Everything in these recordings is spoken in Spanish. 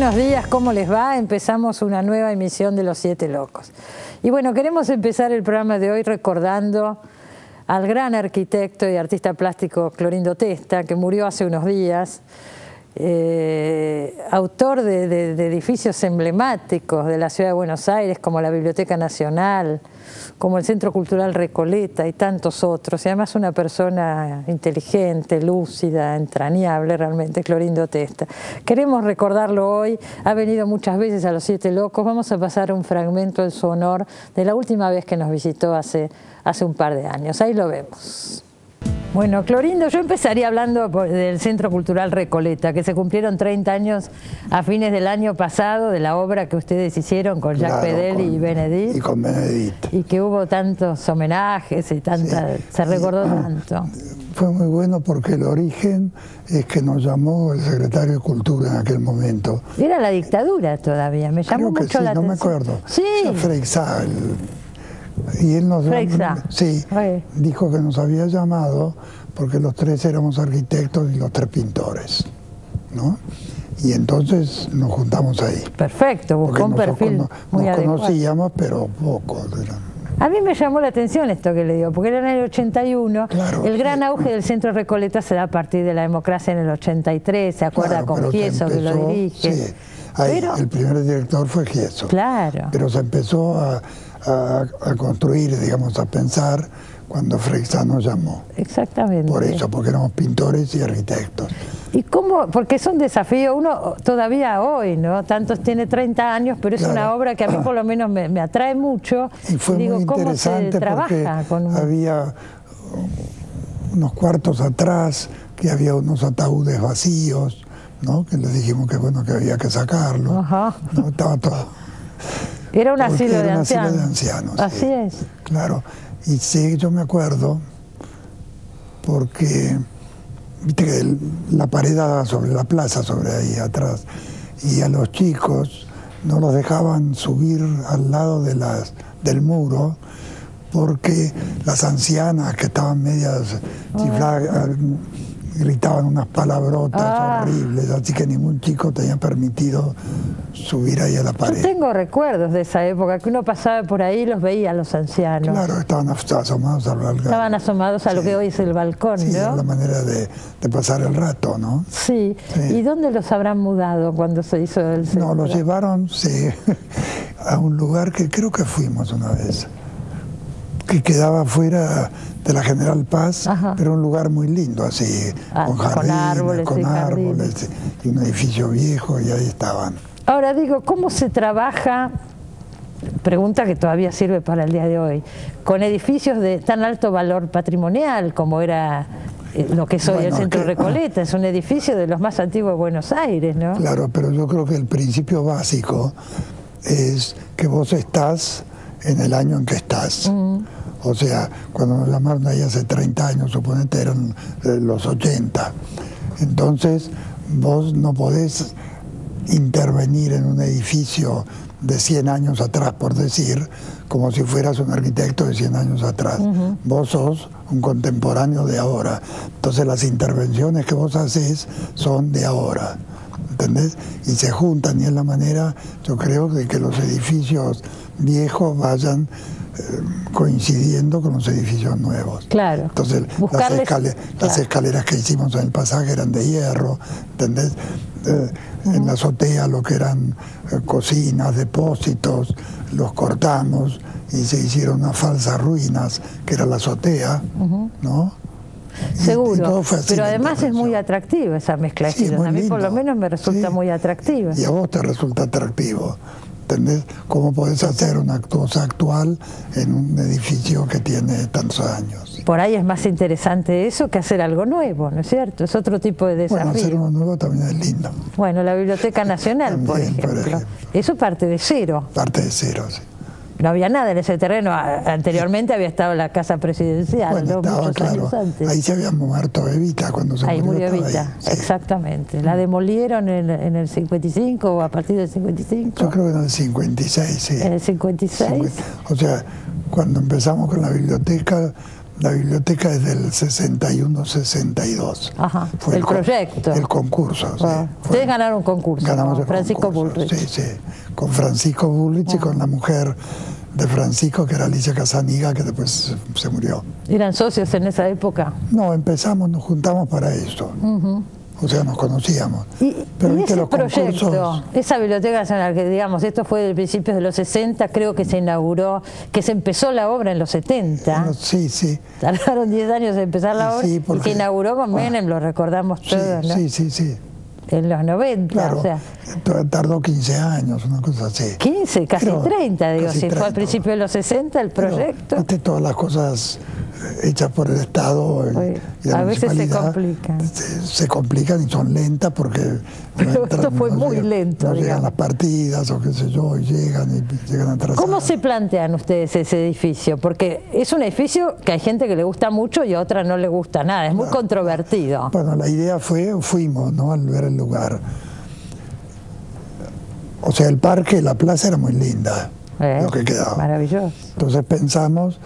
Buenos días, ¿cómo les va? Empezamos una nueva emisión de Los Siete Locos. Y bueno, queremos empezar el programa de hoy recordando al gran arquitecto y artista plástico Clorindo Testa, que murió hace unos días, autor de edificios emblemáticos de la ciudad de Buenos Aires, como la Biblioteca Nacional, como el Centro Cultural Recoleta y tantos otros, y además una persona inteligente, lúcida, entrañable realmente, Clorindo Testa. Queremos recordarlo hoy, ha venido muchas veces a Los Siete Locos. Vamos a pasar un fragmento en su honor de la última vez que nos visitó hace un par de años. Ahí lo vemos. Bueno, Clorindo, yo empezaría hablando del Centro Cultural Recoleta, que se cumplieron 30 años a fines del año pasado de la obra que ustedes hicieron con Jacques Bedel y Benedit. Y con Benedit. Y que hubo tantos homenajes y tanta, sí, se recordó tanto. Fue muy bueno porque el origen es que nos llamó el secretario de Cultura en aquel momento. Era la dictadura todavía, me llamó mucho la atención. No me acuerdo. Sí. Freixá, y él nos dijo que nos había llamado porque los tres éramos arquitectos y los tres pintores, ¿no? Y entonces nos juntamos ahí. Perfecto, buscó un perfil muy adecuado. Nos conocíamos, pero poco. A mí me llamó la atención esto que le digo, porque era en el 81, claro, el gran auge del Centro Recoleta se da a partir de la democracia en el 83, ¿se acuerda? Claro, con Gieso, que lo dirige. Sí, ahí, el primer director fue Gieso. Claro. Pero se empezó a construir, digamos, a pensar cuando Freixá nos llamó. Exactamente. Por eso, porque éramos pintores y arquitectos. ¿Y cómo? Porque es un desafío, uno todavía hoy, ¿no? Tantos tiene 30 años, pero es una obra que a mí por lo menos me atrae mucho. Y fue muy interesante porque había unos cuartos atrás, que había unos ataúdes vacíos, ¿no? Que les dijimos que bueno, que había que sacarlo. Ajá. ¿No? Estaba todo. Era un asilo de ancianos. Asilo de ancianos. Así sí. es. Claro. Y sí, yo me acuerdo, porque viste que la pared daba sobre la plaza, sobre ahí atrás, y a los chicos no los dejaban subir al lado de del muro, porque las ancianas que estaban medias chifladas, gritaban unas palabrotas horribles, así que ningún chico tenía permitido subir ahí a la pared. Yo tengo recuerdos de esa época, que uno pasaba por ahí y los veía a los ancianos. Claro, estaban asomados al balcón. Estaban asomados a lo que hoy es el balcón, sí, ¿no? Sí, la manera de pasar el rato, ¿no? Sí. ¿Y dónde los habrán mudado cuando se hizo el centro? No, los llevaron, sí, a un lugar que creo que fuimos una vez, que quedaba fuera de la General Paz, pero un lugar muy lindo, así, con jardines, con árboles, y un edificio viejo, y ahí estaban. Ahora digo, ¿cómo se trabaja, pregunta que todavía sirve para el día de hoy, con edificios de tan alto valor patrimonial como era lo que es hoy el Centro Recoleta? Es un edificio de los más antiguos de Buenos Aires, ¿no? Claro, pero yo creo que el principio básico es que vos estás en el año en que estás. O sea, cuando nos llamaron ahí hace 30 años, suponete eran los 80. Entonces, vos no podés intervenir en un edificio de 100 años atrás, por decir, como si fueras un arquitecto de 100 años atrás. Vos sos un contemporáneo de ahora. Entonces, las intervenciones que vos haces son de ahora. ¿Entendés? Y se juntan, y es la manera, yo creo, de que los edificios viejos vayan coincidiendo con los edificios nuevos. Claro. Entonces, las escaleras que hicimos en el pasaje eran de hierro, ¿entendés? En la azotea lo que eran cocinas, depósitos, los cortamos y se hicieron unas falsas ruinas, que era la azotea, ¿no? Seguro, pero además es muy atractiva esa mezcla de estilos. A mí por lo menos me resulta muy atractiva. Y a vos te resulta atractivo. ¿Entendés? ¿Cómo podés hacer una cosa actual en un edificio que tiene tantos años? Por ahí es más interesante eso que hacer algo nuevo, ¿no es cierto? Es otro tipo de desafío. Bueno, hacer uno nuevo también es lindo. Bueno, la Biblioteca Nacional, también, por ejemplo. Eso parte de cero. Parte de cero, sí. No había nada en ese terreno. Anteriormente había estado la casa presidencial, bueno, ¿no? Estaba, muchos años antes. Ahí se había muerto Evita cuando se murió. Ahí murió Evita, sí. Exactamente. ¿La demolieron en el 55 o a partir del 55? Yo creo que en el 56, sí. ¿En el 56? O sea, cuando empezamos con la biblioteca, La biblioteca es del 61-62. Ajá, fue el proyecto. El concurso. Sí. Ustedes ganaron un concurso. Ganamos el Francisco concurso. Bullrich. Sí, sí. Con Francisco Bullrich y con la mujer de Francisco, que era Alicia Casaniga, que después se murió. ¿Eran socios en esa época? No, nos juntamos para eso. O sea, nos conocíamos. Pero ese proyecto, esa Biblioteca Nacional, que digamos, esto fue de principios de los 60, creo que se inauguró, que se empezó la obra en los 70. Sí, sí. Tardaron 10 años en empezar la obra, y se inauguró con Menem, lo recordamos todos, ¿no? Sí, sí, sí. En los 90, claro, o sea. Tardó 15 años, una cosa así. 15, casi 30, digo, casi si 30. fue al principio de los 60 el proyecto. Pero, todas las cosas hechas por el Estado y la a veces se complican. Se complican y son lentas porque pero esto fue muy lento. No llegan las partidas o qué sé yo, y llegan atrasadas. ¿Cómo se plantean ustedes ese edificio? Porque es un edificio que hay gente que le gusta mucho y a otra no le gusta nada, es muy controvertido. Bueno, la idea fuimos, ¿no?, al ver el lugar. O sea, el parque, la plaza era muy linda, lo que quedaba. Maravilloso. Entonces pensamos,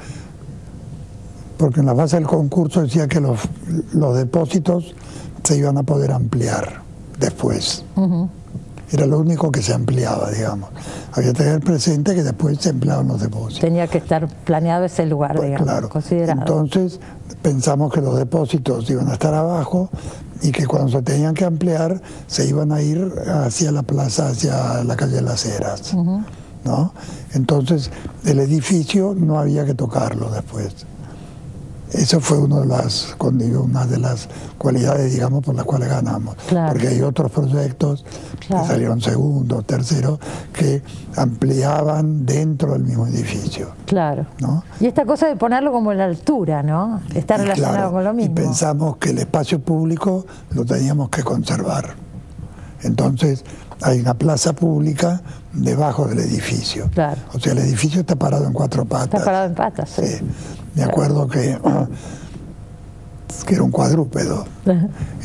porque en la base del concurso decía que los depósitos se iban a poder ampliar después. Era lo único que se ampliaba, digamos. Había que tener presente que después se empleaban los depósitos. Tenía que estar planeado ese lugar, pues, digamos, claro. considerado. Entonces pensamos que los depósitos iban a estar abajo y que cuando se tenían que ampliar se iban a ir hacia la plaza, hacia la calle de las Heras, ¿no? Entonces el edificio no había que tocarlo después. Eso fue una de las cualidades, digamos, por las cuales ganamos. Claro. Porque hay otros proyectos que salieron segundos, terceros, que ampliaban dentro del mismo edificio. Claro. ¿No? Y esta cosa de ponerlo como en la altura, ¿no? Está relacionado con lo mismo. Y pensamos que el espacio público lo teníamos que conservar. Entonces, hay una plaza pública debajo del edificio. Claro. O sea, el edificio está parado en 4 patas. Está parado en patas, sí. Me acuerdo que era un cuadrúpedo.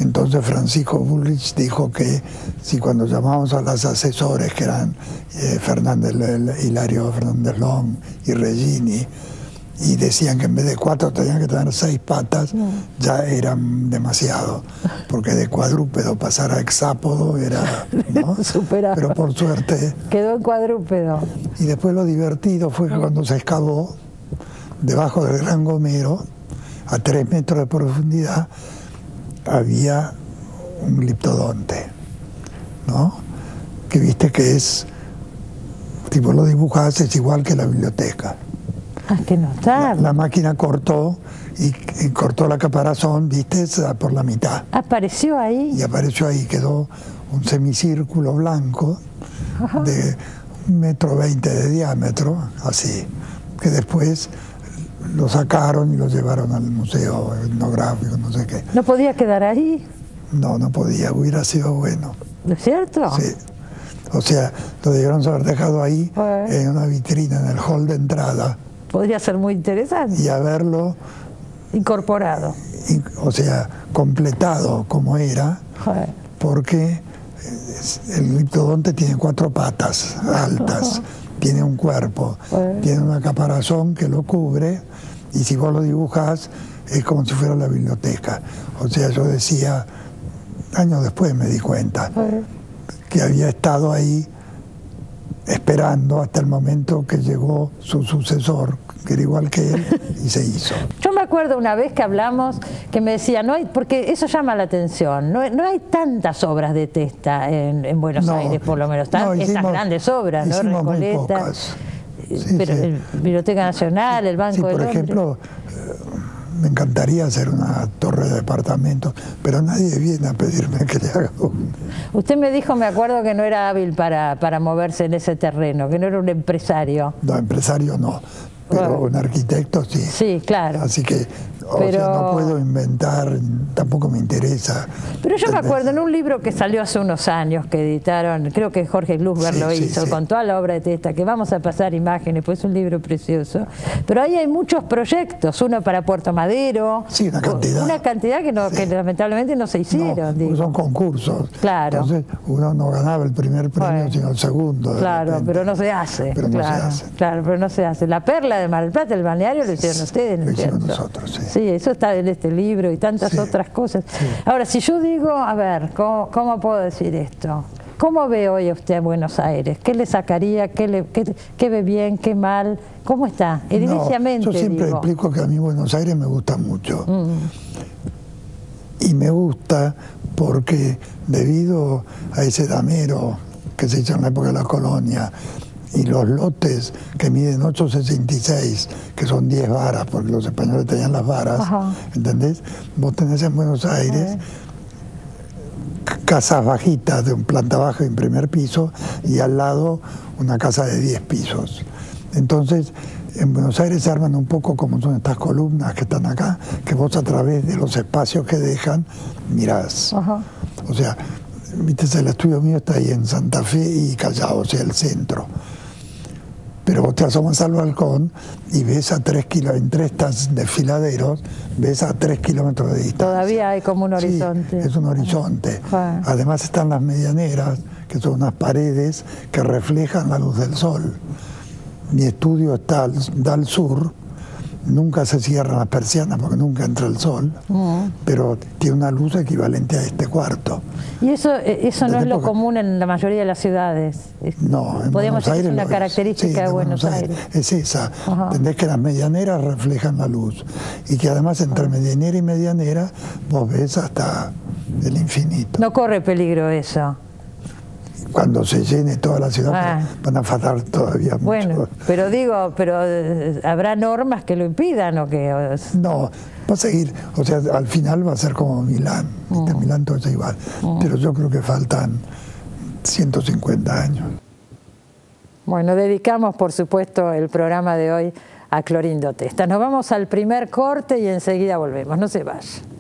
Entonces Francisco Bullrich dijo que si cuando llamamos a los asesores, que eran Hilario Fernández Long y Regini, y decían que en vez de 4 tenían que tener 6 patas, ya eran demasiado, porque de cuadrúpedo pasar a hexápodo era, ¿no? Pero por suerte quedó en cuadrúpedo. Y después lo divertido fue que cuando se excavó debajo del Gran Gomero, a 3 metros de profundidad, había un gliptodonte, ¿no? Que viste que es, tipo lo dibujás, es igual que la biblioteca. Ah, que no está. La máquina cortó y cortó la caparazón, viste, por la mitad. ¿Apareció ahí? Y apareció ahí, quedó un semicírculo blanco de 1,20 metros de diámetro, así, que después lo sacaron y lo llevaron al museo etnográfico, no sé qué. ¿No podía quedar ahí? No, no podía, hubiera sido bueno. ¿Es cierto? Sí. O sea, lo debieron haber dejado ahí en una vitrina, en el hall de entrada. Podría ser muy interesante. Y haberlo incorporado. O sea, completado como era, porque el gliptodonte tiene 4 patas altas, tiene un cuerpo, tiene una caparazón que lo cubre, y si vos lo dibujás es como si fuera la biblioteca. O sea, yo decía, años después me di cuenta, que había estado ahí esperando hasta el momento que llegó su sucesor, que era igual que él, y se hizo. Yo me acuerdo una vez que hablamos, que me decía, no hay, porque eso llama la atención, no hay tantas obras de Testa en Buenos Aires, por lo menos, están estas grandes obras, ¿no? Recoleta, pero el Biblioteca Nacional, el Banco de Londres. Por ejemplo, me encantaría hacer una torre de departamentos, pero nadie viene a pedirme que le haga una. Usted me dijo, me acuerdo, que no era hábil para moverse en ese terreno, que no era un empresario. No, empresario no, pero un arquitecto sí. Sí, claro. Así que O sea, no puedo inventar, tampoco me interesa. Pero yo me acuerdo en un libro que salió hace unos años, que editaron, creo que Jorge Glusberg lo hizo, con toda la obra de Testa, que vamos a pasar imágenes, pues es un libro precioso. Pero ahí hay muchos proyectos, uno para Puerto Madero. Sí, una cantidad. Una cantidad que lamentablemente no se hicieron. No, son concursos. Claro. Entonces uno no ganaba el primer premio, sino el segundo. Claro, pero no se hace. Pero no se hace. Claro, pero no se hace. La Perla de Mar del Plata, el balneario, lo hicieron ustedes, ¿no es cierto? Lo hicimos nosotros, sí. Sí, eso está en este libro y tantas otras cosas. Sí. Ahora, si yo digo, a ver, ¿cómo puedo decir esto? ¿Cómo ve hoy usted a Buenos Aires? ¿Qué le sacaría? ¿Qué ve bien? ¿Qué mal? ¿Cómo está? Ediliciamente, yo siempre explico que a mí Buenos Aires me gusta mucho. Y me gusta porque debido a ese damero que se hizo en la época de la colonia y los lotes que miden 8,66, que son 10 varas, porque los españoles tenían las varas, ¿entendés? Vos tenés en Buenos Aires casas bajitas de un planta baja y un primer piso, y al lado una casa de 10 pisos. Entonces, en Buenos Aires se arman un poco como son estas columnas que están acá, que vos a través de los espacios que dejan, mirás. O sea, viste, el estudio mío está ahí en Santa Fe y Callao, o sea, el centro. Pero vos te asomas al balcón y ves a 3 kilómetros, entre estas desfiladeros, ves a 3 kilómetros de distancia. Todavía hay como un horizonte. Sí, es un horizonte. Además están las medianeras, que son unas paredes que reflejan la luz del sol. Mi estudio da al sur, nunca se cierran las persianas porque nunca entra el sol, pero tiene una luz equivalente a este cuarto. ¿Y eso no es lo común en la mayoría de las ciudades? No, en podríamos decir que es una característica de Buenos Aires. Es esa. Entendés que las medianeras reflejan la luz y que además entre medianera y medianera vos ves hasta el infinito. No corre peligro eso. Cuando se llene toda la ciudad van a faltar todavía mucho. Bueno, pero digo, ¿habrá normas que lo impidan o que...? No, va a seguir, o sea, al final va a ser como Milán, Milán todo es igual, pero yo creo que faltan 150 años. Bueno, dedicamos por supuesto el programa de hoy a Clorindo Testa. Nos vamos al primer corte y enseguida volvemos, no se vayan.